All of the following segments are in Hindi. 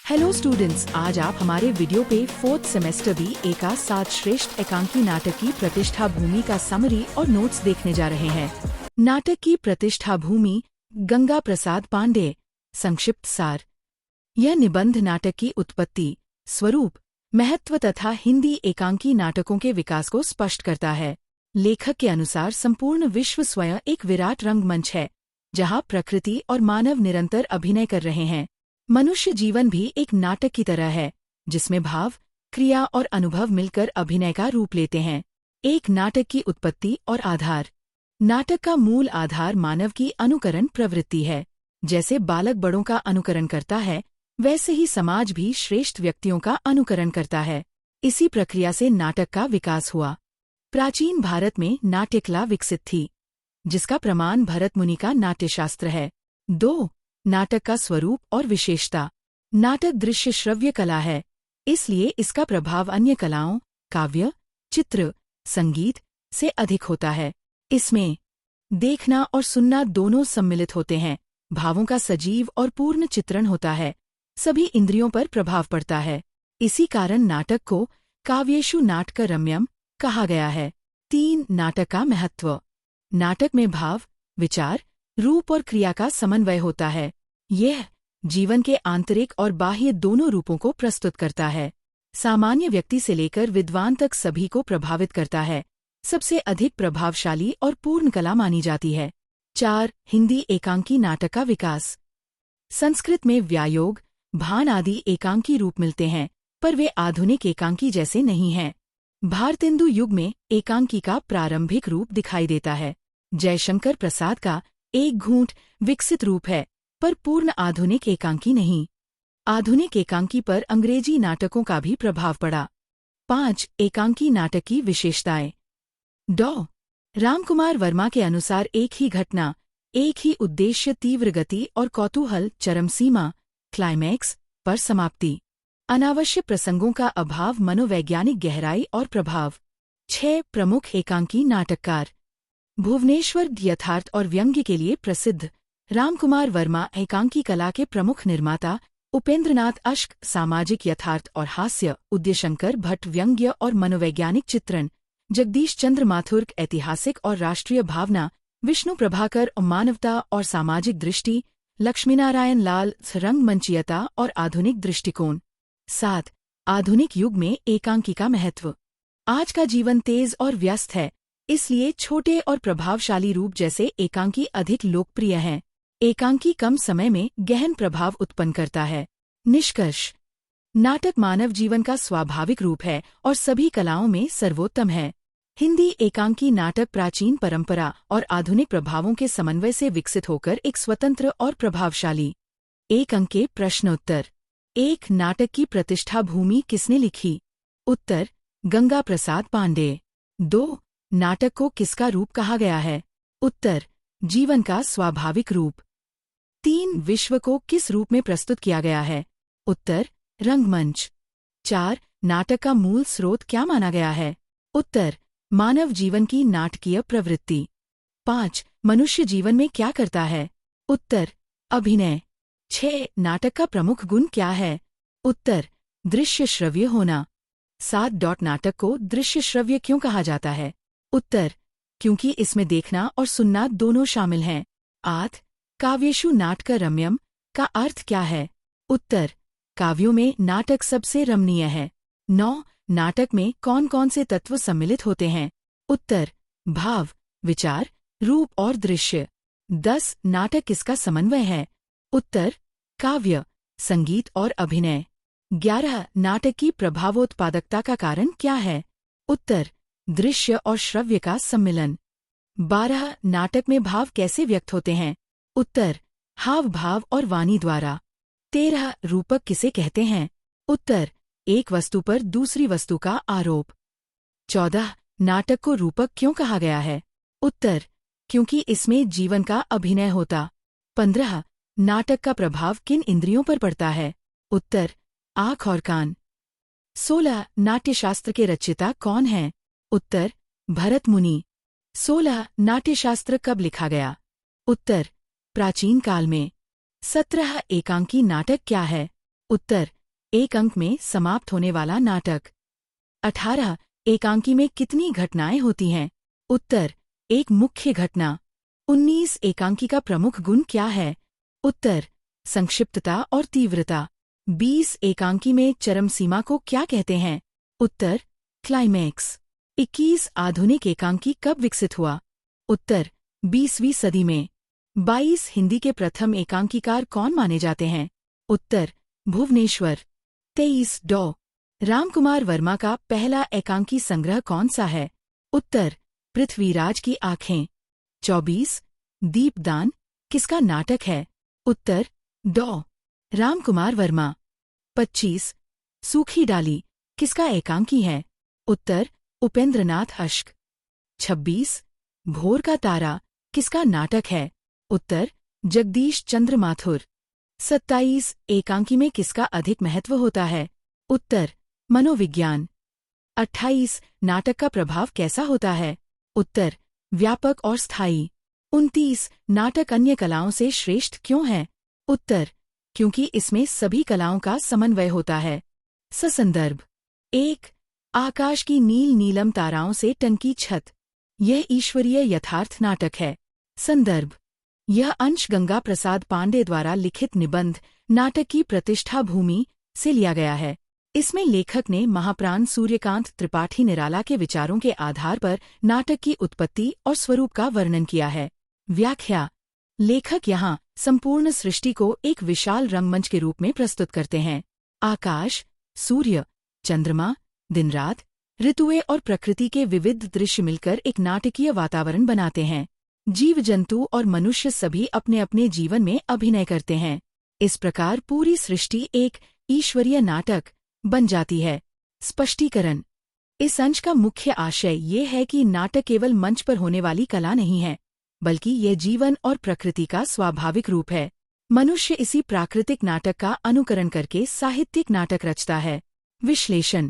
हेलो स्टूडेंट्स, आज आप हमारे वीडियो पे 4th सेमेस्टर BA का 7 श्रेष्ठ एकांकी नाटक की प्रतिष्ठा भूमि का समरी और नोट्स देखने जा रहे हैं। नाटक की प्रतिष्ठा भूमि गंगा प्रसाद पांडे। संक्षिप्त सार। यह निबंध नाटक की उत्पत्ति, स्वरूप, महत्व तथा हिंदी एकांकी नाटकों के विकास को स्पष्ट करता है। लेखक के अनुसार संपूर्ण विश्व स्वयं एक विराट रंगमंच है, जहाँ प्रकृति और मानव निरंतर अभिनय कर रहे हैं। मनुष्य जीवन भी एक नाटक की तरह है, जिसमें भाव, क्रिया और अनुभव मिलकर अभिनय का रूप लेते हैं। एक नाटक की उत्पत्ति और आधार। नाटक का मूल आधार मानव की अनुकरण प्रवृत्ति है। जैसे बालक बड़ों का अनुकरण करता है, वैसे ही समाज भी श्रेष्ठ व्यक्तियों का अनुकरण करता है। इसी प्रक्रिया से नाटक का विकास हुआ। प्राचीन भारत में नाट्यकला विकसित थी, जिसका प्रमाण भरत मुनि का नाट्यशास्त्र है। 2. नाटक का स्वरूप और विशेषता। नाटक दृश्य श्रव्य कला है, इसलिए इसका प्रभाव अन्य कलाओं, काव्य, चित्र, संगीत से अधिक होता है। इसमें देखना और सुनना दोनों सम्मिलित होते हैं। भावों का सजीव और पूर्ण चित्रण होता है। सभी इंद्रियों पर प्रभाव पड़ता है। इसी कारण नाटक को काव्येषु नाटकरम्यम कहा गया है। 3. नाटक का महत्व। नाटक में भाव, विचार, रूप और क्रिया का समन्वय होता है। यह जीवन के आंतरिक और बाह्य दोनों रूपों को प्रस्तुत करता है। सामान्य व्यक्ति से लेकर विद्वान तक सभी को प्रभावित करता है। सबसे अधिक प्रभावशाली और पूर्ण कला मानी जाती है। 4. हिंदी एकांकी नाटक का विकास। संस्कृत में व्यायोग, भान आदि एकांकी रूप मिलते हैं, पर वे आधुनिक एकांकी जैसे नहीं हैं। भारतेंदु युग में एकांकी का प्रारंभिक रूप दिखाई देता है। जयशंकर प्रसाद का एक घूंट विकसित रूप है, पर पूर्ण आधुनिक एकांकी नहीं। आधुनिक एकांकी पर अंग्रेजी नाटकों का भी प्रभाव पड़ा। 5. एकांकी नाटक की विशेषताएं। डॉ. रामकुमार वर्मा के अनुसार एक ही घटना, एक ही उद्देश्य, तीव्र गति और कौतूहल, चरम सीमा, क्लाइमैक्स पर समाप्ति। अनावश्यक प्रसंगों का अभाव, मनोवैज्ञानिक गहराई और प्रभाव। 6. प्रमुख एकांकी नाटककार। भुवनेश्वर यथार्थ और व्यंग्य के लिए प्रसिद्ध। रामकुमार वर्मा एकांकी कला के प्रमुख निर्माता। उपेंद्रनाथ अश्क सामाजिक यथार्थ और हास्य। उदयशंकर भट्ट व्यंग्य और मनोवैज्ञानिक चित्रण। जगदीश चंद्र माथुर ऐतिहासिक और राष्ट्रीय भावना। विष्णु प्रभाकर मानवता और सामाजिक दृष्टि। लक्ष्मीनारायण लाल रंगमंचीयता और आधुनिक दृष्टिकोण। 7. आधुनिक युग में एकांकी का महत्व। आज का जीवन तेज और व्यस्त है, इसलिए छोटे और प्रभावशाली रूप जैसे एकांकी अधिक लोकप्रिय हैं। एकांकी कम समय में गहन प्रभाव उत्पन्न करता है। निष्कर्ष। नाटक मानव जीवन का स्वाभाविक रूप है और सभी कलाओं में सर्वोत्तम है। हिंदी एकांकी नाटक प्राचीन परंपरा और आधुनिक प्रभावों के समन्वय से विकसित होकर एक स्वतंत्र और प्रभावशाली। 1 अंक के प्रश्नोत्तर। 1. नाटक की प्रतिष्ठा भूमि किसने लिखी? उत्तर, गंगा प्रसाद पांडे। 2. नाटक को किसका रूप कहा गया है? उत्तर, जीवन का स्वाभाविक रूप। 3. विश्व को किस रूप में प्रस्तुत किया गया है? उत्तर, रंगमंच। 4. नाटक का मूल स्रोत क्या माना गया है? उत्तर, मानव जीवन की नाटकीय प्रवृत्ति। 5. मनुष्य जीवन में क्या करता है? उत्तर, अभिनय। 6. नाटक का प्रमुख गुण क्या है? उत्तर, दृश्य श्रव्य होना। 7. नाटक को दृश्य श्रव्य क्यों कहा जाता है? उत्तर, क्योंकि इसमें देखना और सुनना दोनों शामिल हैं। 8. काव्येषु नाटकरम्यम का अर्थ क्या है? उत्तर, काव्यों में नाटक सबसे रमणीय है। 9. नाटक में कौन कौन से तत्व सम्मिलित होते हैं? उत्तर, भाव, विचार, रूप और दृश्य। 10. नाटक किसका समन्वय है? उत्तर, काव्य, संगीत और अभिनय। 11. नाटक की प्रभावोत्पादकता का कारण क्या है? उत्तर, दृश्य और श्रव्य का सम्मिलन। 12. नाटक में भाव कैसे व्यक्त होते हैं? उत्तर, हाव भाव और वाणी द्वारा। 13. रूपक किसे कहते हैं? उत्तर, एक वस्तु पर दूसरी वस्तु का आरोप। 14. नाटक को रूपक क्यों कहा गया है? उत्तर, क्योंकि इसमें जीवन का अभिनय होता। 15. नाटक का प्रभाव किन इंद्रियों पर पड़ता है? उत्तर, आँख और कान। 16. नाट्यशास्त्र के रचयिता कौन हैं? उत्तर, भरत मुनि। 16. नाट्यशास्त्र कब लिखा गया? उत्तर, प्राचीन काल में। 17. एकांकी नाटक क्या है? उत्तर, एक अंक में समाप्त होने वाला नाटक। 18 एकांकी में कितनी घटनाएं होती हैं? उत्तर, एक मुख्य घटना। 19 एकांकी का प्रमुख गुण क्या है? उत्तर, संक्षिप्तता और तीव्रता। 20 एकांकी में चरम सीमा को क्या कहते हैं? उत्तर, क्लाइमैक्स। 21 आधुनिक एकांकी कब विकसित हुआ? उत्तर, 20वीं सदी में। 22 हिंदी के प्रथम एकांकीकार कौन माने जाते हैं? उत्तर, भुवनेश्वर। 23 डॉ. रामकुमार वर्मा का पहला एकांकी संग्रह कौन सा है? उत्तर, पृथ्वीराज की आंखें। 24 दीपदान किसका नाटक है? उत्तर, डॉ. रामकुमार वर्मा। 25 सूखी डाली किसका एकांकी है? उत्तर, उपेंद्रनाथ अश्क। 26 भोर का तारा किसका नाटक है? उत्तर, जगदीश चंद्र माथुर। 27 एकांकी में किसका अधिक महत्व होता है? उत्तर, मनोविज्ञान। 28 नाटक का प्रभाव कैसा होता है? उत्तर, व्यापक और स्थायी। 29 नाटक अन्य कलाओं से श्रेष्ठ क्यों है? उत्तर, क्योंकि इसमें सभी कलाओं का समन्वय होता है। संदर्भ 1 आकाश की नील नीलम ताराओं से टंकी छत, यह ईश्वरीय यथार्थ नाटक है। संदर्भ यह अंश गंगा प्रसाद पांडे द्वारा लिखित निबंध नाटक की प्रतिष्ठा भूमि से लिया गया है। इसमें लेखक ने महाप्राण सूर्यकांत त्रिपाठी निराला के विचारों के आधार पर नाटक की उत्पत्ति और स्वरूप का वर्णन किया है। व्याख्या लेखक यहाँ संपूर्ण सृष्टि को एक विशाल रंगमंच के रूप में प्रस्तुत करते हैं। आकाश, सूर्य, चंद्रमा, दिन-रात, ऋतुएं और प्रकृति के विविध दृश्य मिलकर एक नाटकीय वातावरण बनाते हैं। जीव जंतु और मनुष्य सभी अपने अपने जीवन में अभिनय करते हैं। इस प्रकार पूरी सृष्टि एक ईश्वरीय नाटक बन जाती है। स्पष्टीकरण इस अंश का मुख्य आशय ये है कि नाटक केवल मंच पर होने वाली कला नहीं है, बल्कि यह जीवन और प्रकृति का स्वाभाविक रूप है। मनुष्य इसी प्राकृतिक नाटक का अनुकरण करके साहित्यिक नाटक रचता है। विश्लेषण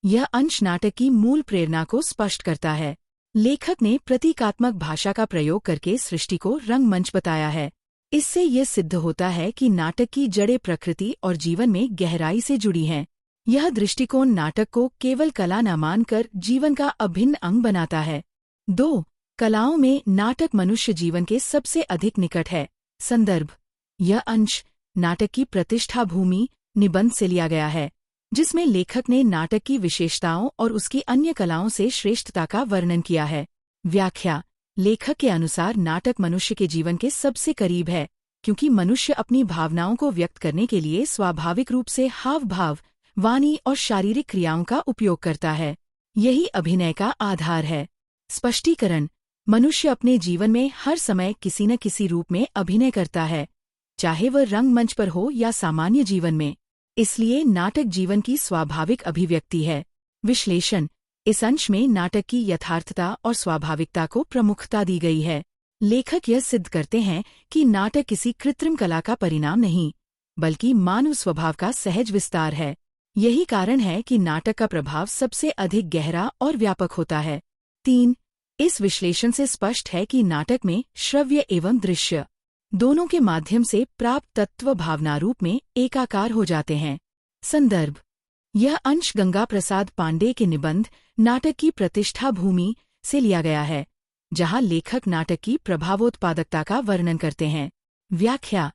यह अंश नाटक की मूल प्रेरणा को स्पष्ट करता है। लेखक ने प्रतीकात्मक भाषा का प्रयोग करके सृष्टि को रंगमंच बताया है। इससे यह सिद्ध होता है कि नाटक की जड़ें प्रकृति और जीवन में गहराई से जुड़ी हैं। यह दृष्टिकोण नाटक को केवल कला न मानकर जीवन का अभिन्न अंग बनाता है। 2 कलाओं में नाटक मनुष्य जीवन के सबसे अधिक निकट है। संदर्भ यह अंश नाटक की प्रतिष्ठा भूमि निबंध से लिया गया है, जिसमें लेखक ने नाटक की विशेषताओं और उसकी अन्य कलाओं से श्रेष्ठता का वर्णन किया है। व्याख्या लेखक के अनुसार नाटक मनुष्य के जीवन के सबसे करीब है, क्योंकि मनुष्य अपनी भावनाओं को व्यक्त करने के लिए स्वाभाविक रूप से हाव-भाव, वाणी और शारीरिक क्रियाओं का उपयोग करता है। यही अभिनय का आधार है। स्पष्टीकरण मनुष्य अपने जीवन में हर समय किसी न किसी रूप में अभिनय करता है, चाहे वह रंगमंच पर हो या सामान्य जीवन में। इसलिए नाटक जीवन की स्वाभाविक अभिव्यक्ति है। विश्लेषण इस अंश में नाटक की यथार्थता और स्वाभाविकता को प्रमुखता दी गई है। लेखक यह सिद्ध करते हैं कि नाटक किसी कृत्रिम कला का परिणाम नहीं, बल्कि मानव स्वभाव का सहज विस्तार है। यही कारण है कि नाटक का प्रभाव सबसे अधिक गहरा और व्यापक होता है। 3 इस विश्लेषण से स्पष्ट है कि नाटक में श्रव्य एवं दृश्य दोनों के माध्यम से प्राप्त तत्व भावना रूप में एकाकार हो जाते हैं। संदर्भ यह अंश गंगा प्रसाद पांडे के निबंध नाटक की प्रतिष्ठा भूमि से लिया गया है, जहां लेखक नाटक की प्रभावोत्पादकता का वर्णन करते हैं। व्याख्या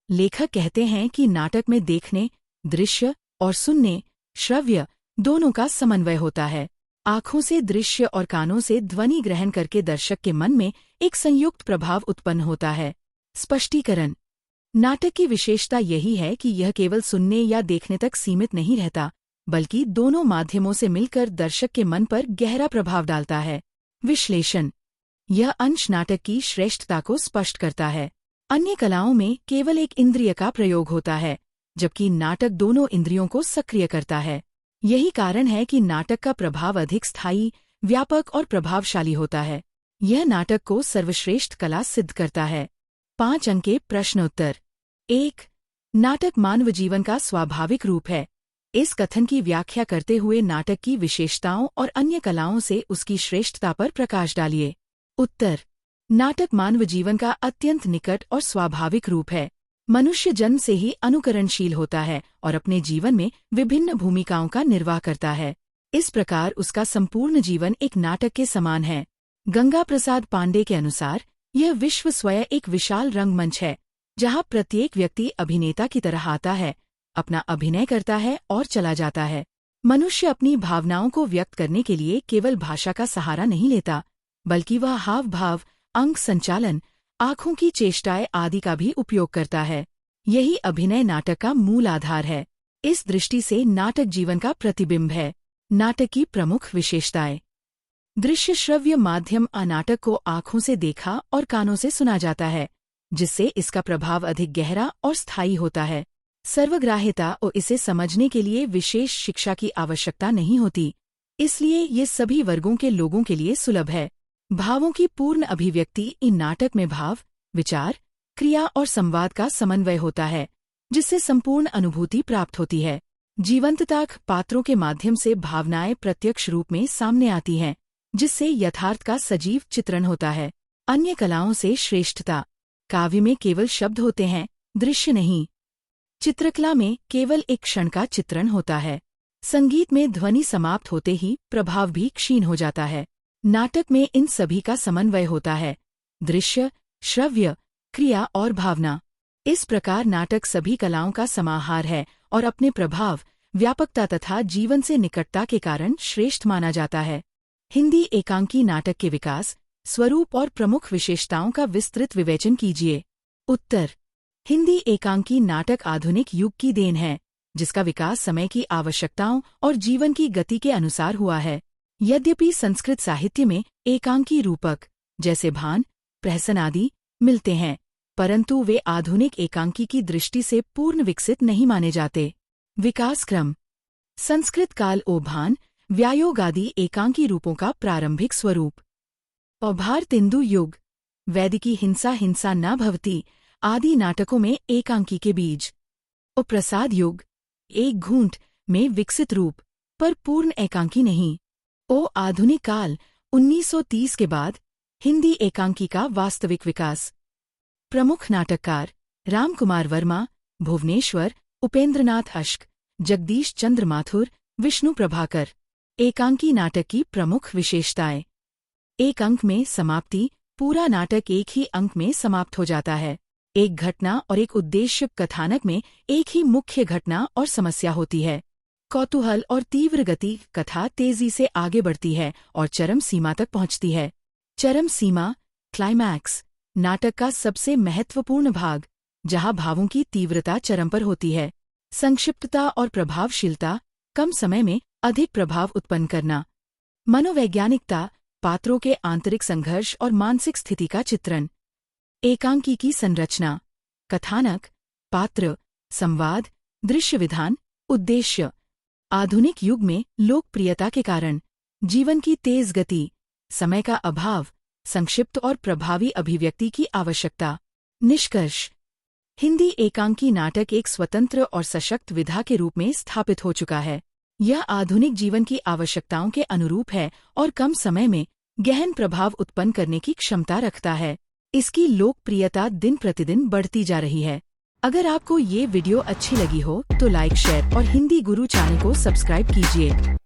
लेखक कहते हैं कि नाटक में देखने, दृश्य और सुनने, श्रव्य दोनों का समन्वय होता है। आँखों से दृश्य और कानों से ध्वनि ग्रहण करके दर्शक के मन में एक संयुक्त प्रभाव उत्पन्न होता है। स्पष्टीकरण नाटक की विशेषता यही है कि यह केवल सुनने या देखने तक सीमित नहीं रहता, बल्कि दोनों माध्यमों से मिलकर दर्शक के मन पर गहरा प्रभाव डालता है। विश्लेषण यह अंश नाटक की श्रेष्ठता को स्पष्ट करता है। अन्य कलाओं में केवल एक इंद्रिय का प्रयोग होता है, जबकि नाटक दोनों इंद्रियों को सक्रिय करता है। यही कारण है कि नाटक का प्रभाव अधिक स्थायी, व्यापक और प्रभावशाली होता है। यह नाटक को सर्वश्रेष्ठ कला सिद्ध करता है। 5 अंक के प्रश्नोत्तर। 1 नाटक मानव जीवन का स्वाभाविक रूप है। इस कथन की व्याख्या करते हुए नाटक की विशेषताओं और अन्य कलाओं से उसकी श्रेष्ठता पर प्रकाश डालिए। उत्तर नाटक मानव जीवन का अत्यंत निकट और स्वाभाविक रूप है। मनुष्य जन्म से ही अनुकरणशील होता है और अपने जीवन में विभिन्न भूमिकाओं का निर्वाह करता है। इस प्रकार उसका संपूर्ण जीवन एक नाटक के समान है। गंगा प्रसाद पांडे के अनुसार यह विश्व स्वयं एक विशाल रंगमंच है, जहाँ प्रत्येक व्यक्ति अभिनेता की तरह आता है, अपना अभिनय करता है और चला जाता है। मनुष्य अपनी भावनाओं को व्यक्त करने के लिए केवल भाषा का सहारा नहीं लेता, बल्कि वह हाव भाव, अंग संचालन, आँखों की चेष्टाएं आदि का भी उपयोग करता है। यही अभिनय नाटक का मूल आधार है। इस दृष्टि से नाटक जीवन का प्रतिबिंब है। नाटक की प्रमुख विशेषताएं। दृश्य श्रव्य माध्यम नाटक को आँखों से देखा और कानों से सुना जाता है, जिससे इसका प्रभाव अधिक गहरा और स्थायी होता है। सर्वग्राह्यता और इसे समझने के लिए विशेष शिक्षा की आवश्यकता नहीं होती, इसलिए ये सभी वर्गों के लोगों के लिए सुलभ है। भावों की पूर्ण अभिव्यक्ति। इन नाटक में भाव, विचार, क्रिया और संवाद का समन्वय होता है, जिससे संपूर्ण अनुभूति प्राप्त होती है। जीवंतता। पात्रों के माध्यम से भावनाएं प्रत्यक्ष रूप में सामने आती हैं, जिससे यथार्थ का सजीव चित्रण होता है। अन्य कलाओं से श्रेष्ठता। काव्य में केवल शब्द होते हैं, दृश्य नहीं। चित्रकला में केवल एक क्षण का चित्रण होता है। संगीत में ध्वनि समाप्त होते ही प्रभाव भी क्षीण हो जाता है। नाटक में इन सभी का समन्वय होता है, दृश्य, श्रव्य, क्रिया और भावना। इस प्रकार नाटक सभी कलाओं का समाहार है और अपने प्रभाव, व्यापकता तथा जीवन से निकटता के कारण श्रेष्ठ माना जाता है। हिंदी एकांकी नाटक के विकास, स्वरूप और प्रमुख विशेषताओं का विस्तृत विवेचन कीजिए। उत्तर। हिंदी एकांकी नाटक आधुनिक युग की देन है, जिसका विकास समय की आवश्यकताओं और जीवन की गति के अनुसार हुआ है। यद्यपि संस्कृत साहित्य में एकांकी रूपक जैसे भान, प्रहसन आदि मिलते हैं, परंतु वे आधुनिक एकांकी की दृष्टि से पूर्ण विकसित नहीं माने जाते। विकास क्रम। संस्कृत काल भान, व्यायोग आदि एकांकी रूपों का प्रारंभिक स्वरूप। भारतेन्दु युग, वैदिकी हिंसा हिंसा न भवति आदि नाटकों में एकांकी के बीज। प्रसाद युग, एक घूंट में विकसित रूप, पर पूर्ण एकांकी नहीं। आधुनिक काल 1930 के बाद, हिंदी एकांकी का वास्तविक विकास। प्रमुख नाटककार रामकुमार वर्मा, भुवनेश्वर, उपेंद्रनाथ अश्क, जगदीश चंद्र माथुर, विष्णु प्रभाकर। एकांकी नाटक की प्रमुख विशेषताएं। एक अंक में समाप्ति। पूरा नाटक एक ही अंक में समाप्त हो जाता है। एक घटना और एक उद्देश्य। कथानक में एक ही मुख्य घटना और समस्या होती है। कौतूहल और तीव्र गति। कथा तेजी से आगे बढ़ती है और चरम सीमा तक पहुंचती है। चरम सीमा, क्लाइमैक्स, नाटक का सबसे महत्वपूर्ण भाग, जहां भावों की तीव्रता चरम पर होती है। संक्षिप्तता और प्रभावशीलता। कम समय में अधिक प्रभाव उत्पन्न करना। मनोवैज्ञानिकता। पात्रों के आंतरिक संघर्ष और मानसिक स्थिति का चित्रण। एकांकी की संरचना। कथानक, पात्र, संवाद, दृश्य विधान, उद्देश्य। आधुनिक युग में लोकप्रियता के कारण जीवन की तेज गति, समय का अभाव, संक्षिप्त और प्रभावी अभिव्यक्ति की आवश्यकता। निष्कर्ष। हिंदी एकांकी नाटक एक स्वतंत्र और सशक्त विधा के रूप में स्थापित हो चुका है। यह आधुनिक जीवन की आवश्यकताओं के अनुरूप है और कम समय में गहन प्रभाव उत्पन्न करने की क्षमता रखता है। इसकी लोकप्रियता दिन प्रतिदिन बढ़ती जा रही है। अगर आपको ये वीडियो अच्छी लगी हो तो लाइक, शेयर और हिंदी गुरु चैनल को सब्सक्राइब कीजिए।